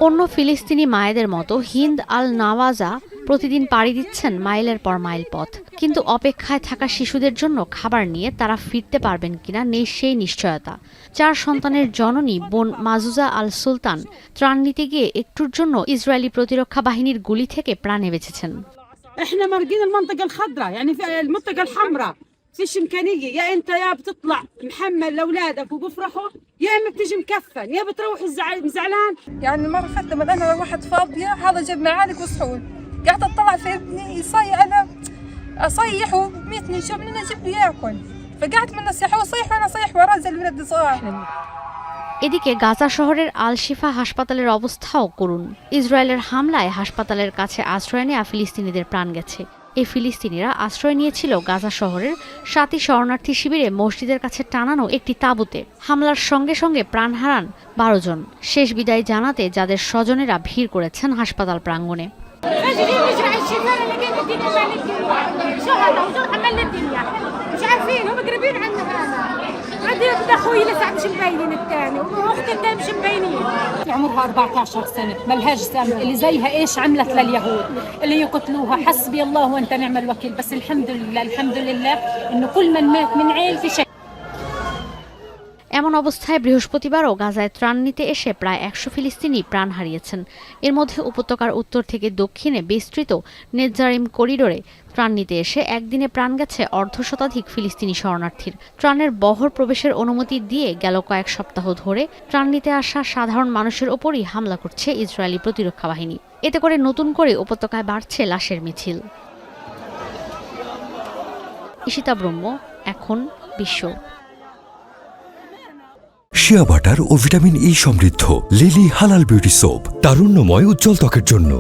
অন্য ফিলিস্তিনি মায়েদের মতো হিন্দ আল নাওয়াজা প্রতিদিন পাড়ি দিচ্ছেন মাইলের পর মাইল পথ, কিন্তু অপেক্ষায় থাকা শিশুদের জন্য খাবার নিয়ে তারা ফিরতে পারবেন কিনা নেই সেই নিশ্চয়তা। 4 সন্তানের জননী বোন মাজুজা আল সুলতান ত্রাণ নিতে গিয়ে একটুর জন্য ইসরায়েলি প্রতিরক্ষা বাহিনীর গুলি থেকে প্রাণে বেঁচেছেন। احنا مارقين المنطقه الخضراء يعني في المنطقه الحمراء فيش امكانيه يا انت يا بتطلع محمل لاولادك وبفرحوا يا اما بتيجي مكفن يا بتروح زعلان. يعني المره اللي فاتت لما انا روحت فاضيه هذا جاب معالق وصحون قاعده اطلع في ابني يصيح انا اصيح وميتني شو من اجيب له ياكل فقعدت من الصيح وصيح وانا صيح وراه زي الولد صاح. এদিকে গাজা শহরের আল শিফা হাসপাতালের অবস্থাও করুণ। ইসরায়েলের হামলায় হাসপাতালের কাছে আশ্রয় নেওয়া ফিলিস্তিনিদের প্রাণ গেছে। এই ফিলিস্তিনিরা আশ্রয় নিয়েছিল গাজা শহরের 7টি শরণার্থী শিবিরে মসজিদের কাছে টানানো একটি তাঁবুতে। হামলার সঙ্গে সঙ্গে প্রাণ হারান 12 জন। শেষ বিদায় জানাতে যাদের স্বজনেরা ভিড় করেছেন হাসপাতাল প্রাঙ্গণে। اخوي لسه مش مبينين الثاني واختي الثاني مش مبينين عمرها 14 سنه ملهاش ذنب اللي زيها ايش عملت لليهود اللي يقتلوها حسبي الله وانت نعم الوكيل بس الحمد لله انه كل من مات من عيلتي شيء। এমন অবস্থায় বৃহস্পতিবারও গাজায় ত্রাণ নিতে এসে প্রায় 100 ফিলিস্তিনি প্রাণ হারিয়েছেন। এর মধ্যে উপত্যকার উত্তর থেকে দক্ষিণে বিস্তৃত নেতজারিম করিডোরে ত্রাণ নিতে এসে একদিনে প্রাণ গেছে অর্ধশতাধিক ফিলিস্তিনি শরণার্থীর। ত্রাণের বহর প্রবেশের অনুমতি দিয়ে গেল কয়েক সপ্তাহ ধরে ত্রাণ নিতে আসা সাধারণ মানুষের ওপরই হামলা করছে ইসরায়েলি প্রতিরক্ষা বাহিনী। এতে করে নতুন করে উপত্যকায় বাড়ছে লাশের মিছিল। ঈশিতা ব্রহ্ম, এখন বিশ্ব। শিয়া বাটার ও ভিটামিন ই সমৃদ্ধ লিলি হালাল বিউটি সোপ, তারুণ্যময় উজ্জ্বল ত্বকের জন্য।